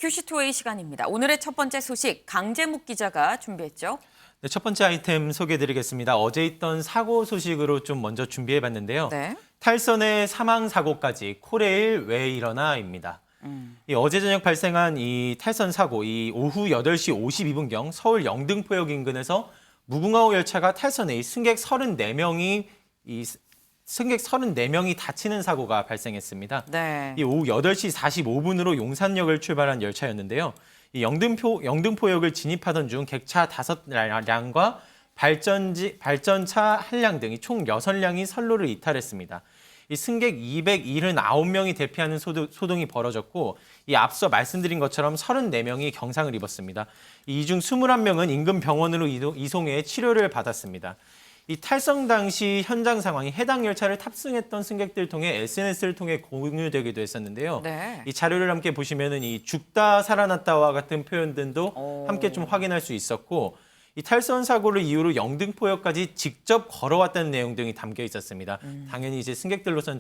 큐시투웨이 시간입니다. 오늘의 첫 번째 소식 강재묵 기자가 준비했죠. 네, 첫 번째 아이템 소개해드리겠습니다. 어제 있던 사고 소식으로 좀 먼저 준비해봤는데요. 네. 탈선의 사망 사고까지 코레일 왜 일어나입니다. 이 어제 저녁 발생한 이 탈선 사고, 이 오후 8시 52분경 서울 영등포역 인근에서 무궁화호 열차가 탈선해 승객 34명이 다치는 사고가 발생했습니다. 네. 이 오후 8시 45분으로 용산역을 출발한 열차였는데요. 이 영등포역을 진입하던 중 객차 5량과 발전차 1량 등이 총 6량이 선로를 이탈했습니다. 이 승객 279명이 대피하는 소동이 벌어졌고, 이 앞서 말씀드린 것처럼 34명이 경상을 입었습니다. 이 중 21명은 인근 병원으로 이송해 치료를 받았습니다. 이 탈선 당시 현장 상황이 해당 열차를 탑승했던 승객들 통해 SNS를 통해 공유되기도 했었는데요. 네. 이 자료를 함께 보시면은 이 죽다 살아났다와 같은 표현들도 함께 좀 확인할 수 있었고, 이 탈선 사고를 이유로 영등포역까지 직접 걸어왔다는 내용 등이 담겨 있었습니다. 당연히 이제 승객들로서는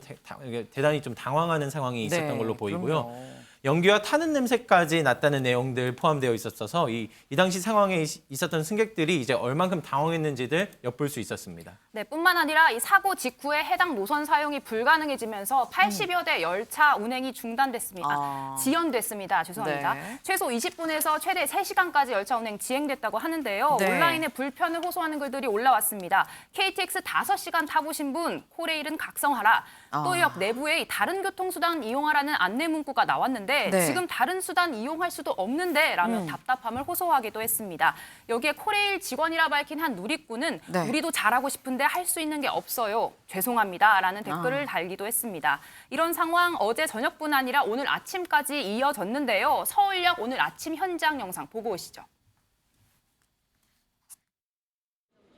대단히 좀 당황하는 상황이 있었던 네, 걸로 보이고요. 그럼요. 연기와 타는 냄새까지 났다는 내용들 포함되어 있었어서 이 당시 상황에 있었던 승객들이 이제 얼만큼 당황했는지를 엿볼 수 있었습니다. 네, 뿐만 아니라 이 사고 직후에 해당 노선 사용이 불가능해지면서 80여 대 열차 운행이 중단됐습니다. 지연됐습니다. 죄송합니다. 네. 최소 20분에서 최대 3시간까지 열차 운행 지연됐다고 하는데요. 네. 온라인에 불편을 호소하는 글들이 올라왔습니다. KTX 5시간 타보신 분, 코레일은 각성하라. 또 역 내부에 다른 교통수단 이용하라는 안내 문구가 나왔는데 네. 지금 다른 수단 이용할 수도 없는데 라며 답답함을 호소하기도 했습니다. 여기에 코레일 직원이라 밝힌 한 누리꾼은 네. 우리도 잘하고 싶은데 할 수 있는 게 없어요. 죄송합니다. 라는 댓글을 달기도 했습니다. 이런 상황 어제 저녁뿐 아니라 오늘 아침까지 이어졌는데요. 서울역 오늘 아침 현장 영상 보고 오시죠.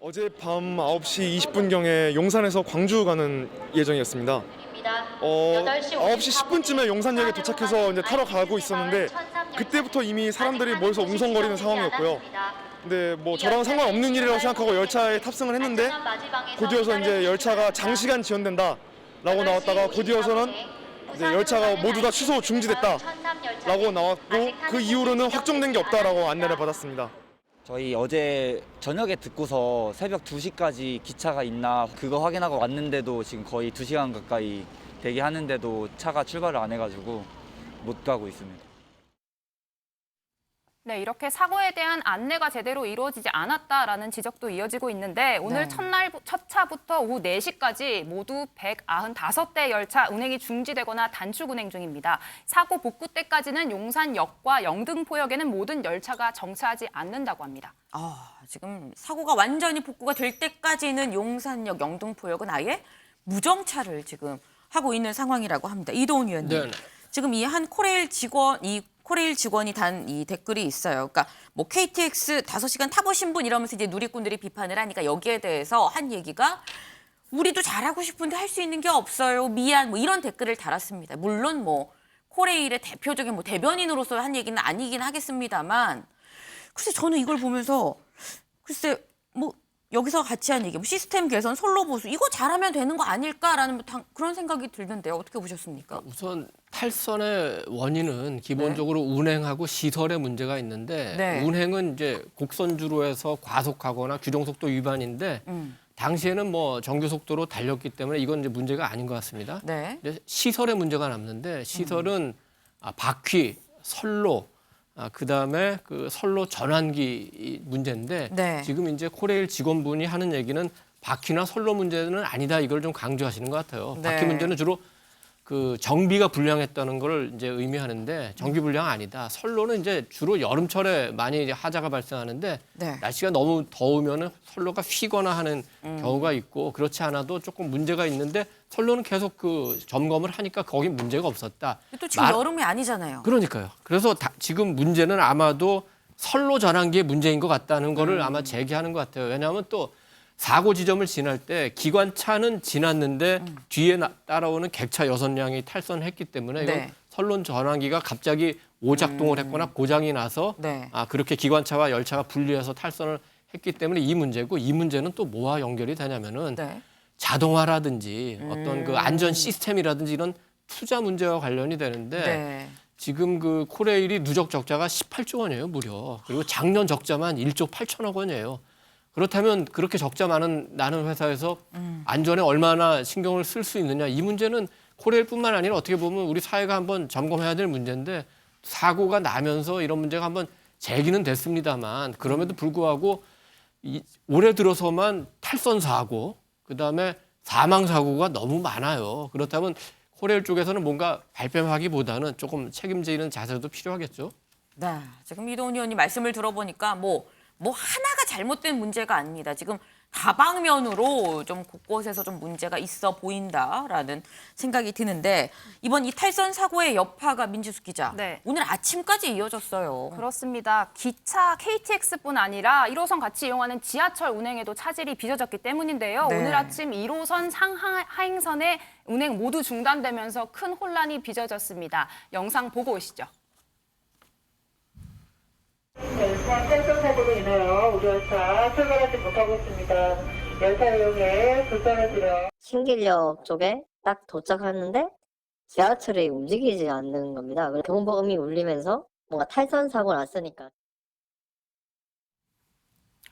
어제 밤 9시 20분경에 용산에서 광주 가는 예정이었습니다. 9시 10분쯤에 용산역에 도착해서 이제 타러 가고 있었는데 그때부터 이미 사람들이 모여서 웅성거리는 상황이었고요. 근데 뭐 저랑 상관없는 일이라고 생각하고 열차에 탑승을 했는데 곧이어서 이제 열차가 장시간 지연된다라고 나왔다가 곧이어서는 이제 열차가 모두 다 취소 중지됐다라고 나왔고 그 이후로는 확정된 게 없다라고 안내를 받았습니다. 저희 어제 저녁에 듣고서 새벽 2시까지 기차가 있나 그거 확인하고 왔는데도 지금 거의 2시간 가까이 대기하는데도 차가 출발을 안 해가지고 못 가고 있습니다. 네, 이렇게 사고에 대한 안내가 제대로 이루어지지 않았다라는 지적도 이어지고 있는데 오늘 네. 첫 차부터 오후 4시까지 모두 195대 열차 운행이 중지되거나 단축 운행 중입니다. 사고 복구 때까지는 용산역과 영등포역에는 모든 열차가 정차하지 않는다고 합니다. 지금 사고가 완전히 복구가 될 때까지는 용산역, 영등포역은 아예 무정차를 지금 하고 있는 상황이라고 합니다. 이도훈 위원님. 네. 지금 이 한 코레일 직원이 단 이 댓글이 있어요. 그러니까 뭐 KTX 5시간 타보신 분 이러면서 이제 누리꾼들이 비판을 하니까 여기에 대해서 한 얘기가 우리도 잘하고 싶은데 할 수 있는 게 없어요. 미안. 뭐 이런 댓글을 달았습니다. 물론 뭐 코레일의 대표적인 뭐 대변인으로서 한 얘기는 아니긴 하겠습니다만 글쎄 저는 이걸 보면서 글쎄 뭐 여기서 같이 한 얘기, 뭐 시스템 개선, 선로 보수 이거 잘하면 되는 거 아닐까라는 그런 생각이 들던데요. 어떻게 보셨습니까? 우선 탈선의 원인은 기본적으로 운행하고 시설에 문제가 있는데 네. 운행은 이제 곡선주로 해서 과속하거나 규정속도 위반인데 당시에는 뭐 정규속도로 달렸기 때문에 이건 이제 문제가 아닌 것 같습니다. 네. 근데 시설에 문제가 남는데 시설은 바퀴, 선로, 그다음에 그 선로 전환기 문제인데 네. 지금 이제 코레일 직원분이 하는 얘기는 바퀴나 선로 문제는 아니다 이걸 좀 강조하시는 것 같아요. 네. 바퀴 문제는 주로 그 정비가 불량했다는 걸 이제 의미하는데 정비 불량 아니다. 선로는 이제 주로 여름철에 많이 이제 하자가 발생하는데 네. 날씨가 너무 더우면은 선로가 휘거나 하는 경우가 있고 그렇지 않아도 조금 문제가 있는데 선로는 계속 그 점검을 하니까 거기 문제가 없었다. 또 지금 여름이 아니잖아요. 그러니까요. 그래서 지금 문제는 아마도 선로 전환기의 문제인 것 같다는 거를 아마 제기하는 것 같아요. 왜냐하면 또 사고 지점을 지날 때 기관차는 지났는데 뒤에 따라오는 객차 6량이 탈선했기 때문에 이건 네. 선로 전환기가 갑자기 오작동을 했거나 고장이 나서 네. 그렇게 기관차와 열차가 분리해서 탈선을 했기 때문에 이 문제고 이 문제는 또 뭐와 연결이 되냐면은 네. 자동화라든지 어떤 그 안전 시스템이라든지 이런 투자 문제와 관련이 되는데 네. 지금 그 코레일이 누적 적자가 18조 원이에요, 무려. 그리고 작년 적자만 1조 8천억 원이에요. 그렇다면 그렇게 적자 나는 회사에서 안전에 얼마나 신경을 쓸 수 있느냐. 이 문제는 코레일뿐만 아니라 어떻게 보면 우리 사회가 한번 점검해야 될 문제인데 사고가 나면서 이런 문제가 한번 제기는 됐습니다만 그럼에도 불구하고 올해 들어서만 탈선 사고, 그다음에 사망 사고가 너무 많아요. 그렇다면 코레일 쪽에서는 뭔가 발뺌하기보다는 조금 책임지는 자세도 필요하겠죠. 네, 지금 이동훈 의원님 말씀을 들어보니까 뭐 하나가 잘못된 문제가 아닙니다. 지금 다방면으로 좀 곳곳에서 좀 문제가 있어 보인다라는 생각이 드는데 이번 이 탈선 사고의 여파가 민지숙 기자 네. 오늘 아침까지 이어졌어요. 그렇습니다. 기차 KTX뿐 아니라 1호선 같이 이용하는 지하철 운행에도 차질이 빚어졌기 때문인데요. 네. 오늘 아침 1호선 상하행선의 운행 모두 중단되면서 큰 혼란이 빚어졌습니다. 영상 보고 오시죠. 네, 수학 탈선 사고로 인하여 우리 열차 출발하지 못하고 있습니다. 열차 이용에 불편을 드려. 신길역 쪽에 딱 도착하는데 지하철이 움직이지 않는 겁니다. 경보음이 울리면서 뭔가 탈선 사고가 났으니까.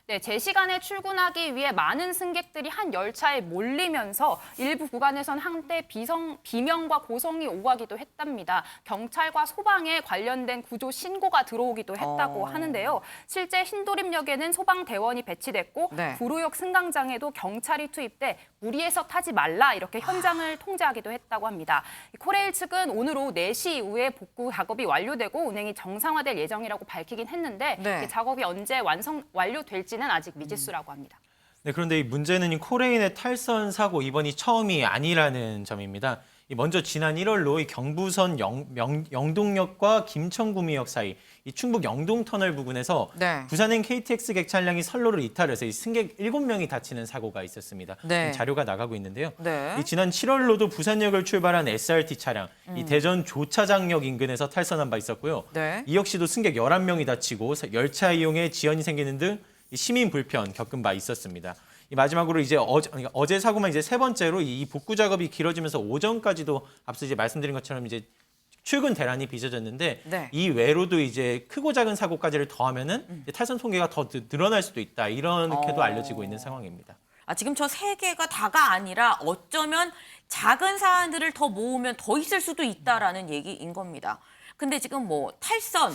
네, 제 시간에 출근하기 위해 많은 승객들이 한 열차에 몰리면서 일부 구간에선 한때 비명과 고성이 오가기도 했답니다. 경찰과 소방에 관련된 구조 신고가 들어오기도 했다고 하는데요. 실제 신도림역에는 소방대원이 배치됐고 네. 구로역 승강장에도 경찰이 투입돼 무리해서 타지 말라 이렇게 현장을 통제하기도 했다고 합니다. 코레일 측은 오늘 오후 4시 이후에 복구 작업이 완료되고 운행이 정상화될 예정이라고 밝히긴 했는데 네. 작업이 언제 완료될지는 아직 미지수라고 합니다. 네, 그런데 이 문제는 이 코레일의 탈선 사고 이번이 처음이 아니라는 점입니다. 먼저 지난 1월로 이 경부선 영동역과 김천구미역 사이 이 충북 영동터널 부근에서 네. 부산행 KTX 객차량이 선로를 이탈해서 이 승객 7명이 다치는 사고가 있었습니다. 네. 자료가 나가고 있는데요. 네. 이 지난 7월로도 부산역을 출발한 SRT 차량 이 대전 조차장역 인근에서 탈선한 바 있었고요. 네. 이 역시도 승객 11명이 다치고 열차 이용에 지연이 생기는 등 시민 불편 겪은 바 있었습니다. 이 마지막으로 이제 어제 사고만 이제 세 번째로 이 복구 작업이 길어지면서 오전까지도 앞서 이제 말씀드린 것처럼 이제 출근 대란이 빚어졌는데 네. 이 외로도 이제 크고 작은 사고까지를 더하면은 이제 탈선 통계가 더 늘어날 수도 있다 이렇게도 알려지고 있는 상황입니다. 지금 저 세 개가 다가 아니라 어쩌면 작은 사안들을 더 모으면 더 있을 수도 있다라는 얘기인 겁니다. 근데 지금 뭐 탈선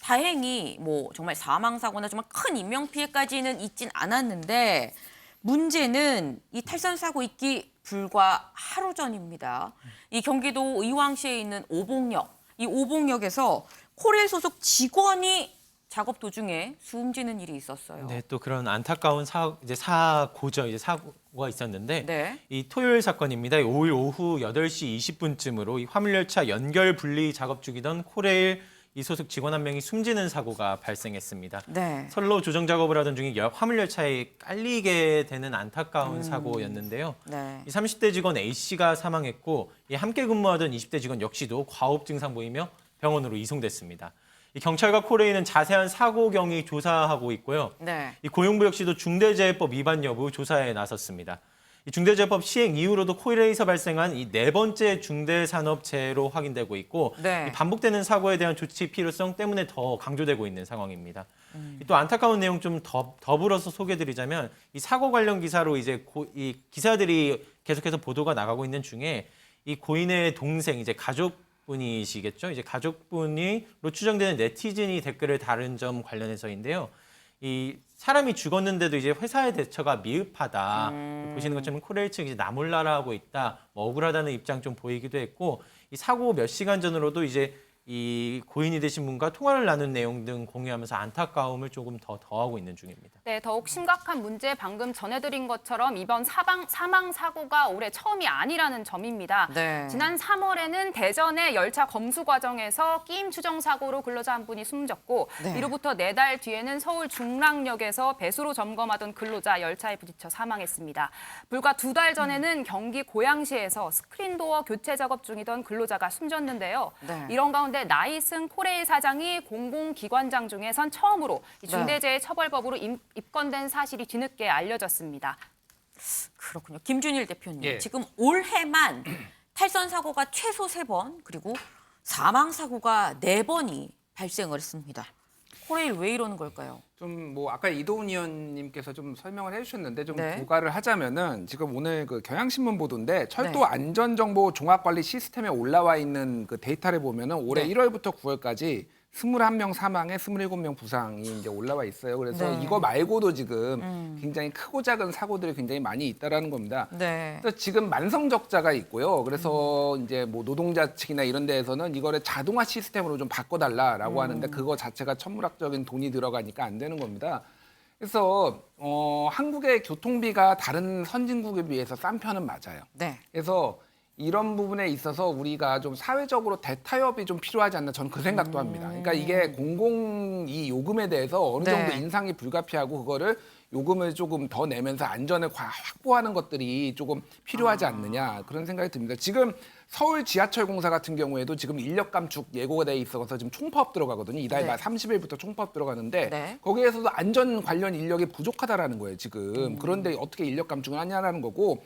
다행히 뭐 정말 사망 사고나 정말 큰 인명 피해까지는 있진 않았는데 문제는 이 탈선 사고 있기 불과 하루 전입니다. 이 경기도 의왕시에 있는 오봉역, 이 오봉역에서 코레일 소속 직원이 작업 도중에 숨지는 일이 있었어요. 네, 또 그런 안타까운 사고가 있었는데 네. 이 토요일 사건입니다. 5일 오후 8시 20분쯤으로 이 화물열차 연결 분리 작업 중이던 코레일 이 소속 직원 한 명이 숨지는 사고가 발생했습니다. 네. 선로 조정 작업을 하던 중에 화물열차에 깔리게 되는 안타까운 사고였는데요. 네. 이 30대 직원 A씨가 사망했고 이 함께 근무하던 20대 직원 역시도 과호흡 증상 보이며 병원으로 이송됐습니다. 이 경찰과 코레일은 자세한 사고 경위 조사하고 있고요. 네. 이 고용부 역시도 중대재해법 위반 여부 조사에 나섰습니다. 이 중대재해법 시행 이후로도 코레일에서 발생한 이 4번째 중대산업재해로 확인되고 있고 네. 이 반복되는 사고에 대한 조치 필요성 때문에 더 강조되고 있는 상황입니다. 또 안타까운 내용 좀 더불어서 소개드리자면 이 사고 관련 기사로 이제 이 기사들이 계속해서 보도가 나가고 있는 중에 이 고인의 동생 이제 가족분이시겠죠. 이제 가족분이로 추정되는 네티즌이 댓글을 다룬 점 관련해서인데요. 이 사람이 죽었는데도 이제 회사의 대처가 미흡하다. 보시는 것처럼 코레일 측이 이제 나몰라라하고 있다. 뭐 억울하다는 입장 좀 보이기도 했고 이 사고 몇 시간 전으로도 이제 이 고인이 되신 분과 통화를 나눈 내용 등 공유하면서 안타까움을 조금 더 더하고 있는 중입니다. 네, 더욱 심각한 문제 방금 전해드린 것처럼 이번 사망 사고가 올해 처음이 아니라는 점입니다. 네. 지난 3월에는 대전의 열차 검수 과정에서 끼임 추정 사고로 근로자 한 분이 숨졌고 네. 이로부터 4달 뒤에는 서울 중랑역에서 배수로 점검하던 근로자 열차에 부딪혀 사망했습니다. 불과 2달 전에는 경기 고양시에서 스크린도어 교체 작업 중이던 근로자가 숨졌는데요. 네. 이런 가운데 나이승 코레일 사장이 공공기관장 중에선 처음으로 이 중대재해처벌법으로 입건된 사실이 뒤늦게 알려졌습니다. 그렇군요. 김준일 대표님. 예. 지금 올해만 탈선 사고가 최소 3번 그리고 사망 사고가 4번이 발생을 했습니다. 코레일 왜 이러는 걸까요? 좀 뭐 아까 이도훈 의원님께서 좀 설명을 해주셨는데 좀 네. 부과를 하자면은 지금 오늘 그 경향신문 보도인데 철도 네. 안전정보 종합관리 시스템에 올라와 있는 그 데이터를 보면은 올해 네. 1월부터 9월까지 21명 사망에 27명 부상이 이제 올라와 있어요. 그래서 네. 이거 말고도 지금 굉장히 크고 작은 사고들이 굉장히 많이 있다라는 겁니다. 네. 그래서 지금 만성 적자가 있고요. 그래서 이제 뭐 노동자 측이나 이런 데에서는 이거를 자동화 시스템으로 좀 바꿔달라라고 하는데 그거 자체가 천문학적인 돈이 들어가니까 안 되는 겁니다. 그래서 한국의 교통비가 다른 선진국에 비해서 싼 편은 맞아요. 네. 그래서 이런 부분에 있어서 우리가 좀 사회적으로 대타협이 좀 필요하지 않나 저는 그 생각도 합니다. 그러니까 이게 공공 이 요금에 대해서 어느 정도 네. 인상이 불가피하고 그거를 요금을 조금 더 내면서 안전을 확보하는 것들이 조금 필요하지 않느냐 그런 생각이 듭니다. 지금 서울 지하철 공사 같은 경우에도 지금 인력 감축 예고돼 있어서 지금 총파업 들어가거든요. 이달 네. 말 30일부터 총파업 들어가는데 네. 거기에서도 안전 관련 인력이 부족하다라는 거예요. 지금 그런데 어떻게 인력 감축을 하냐라는 거고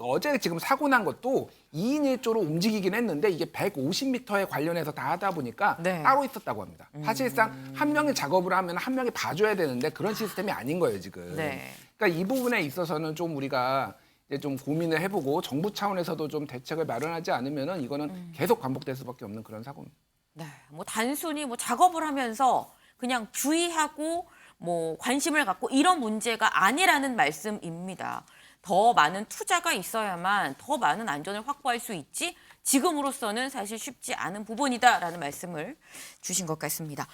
어제 지금 사고 난 것도 2인 1조로 움직이긴 했는데 이게 150m에 관련해서 다 하다 보니까 네. 따로 있었다고 합니다. 사실상 한 명이 작업을 하면 한 명이 봐줘야 되는데 그런 시스템이 아닌 거예요 지금. 네. 그러니까 이 부분에 있어서는 좀 우리가 이제 좀 고민을 해보고 정부 차원에서도 좀 대책을 마련하지 않으면은 이거는 계속 반복될 수밖에 없는 그런 사고입니다. 네. 뭐 단순히 뭐 작업을 하면서 그냥 주의하고 뭐 관심을 갖고 이런 문제가 아니라는 말씀입니다. 더 많은 투자가 있어야만 더 많은 안전을 확보할 수 있지 지금으로서는 사실 쉽지 않은 부분이다라는 말씀을 주신 것 같습니다.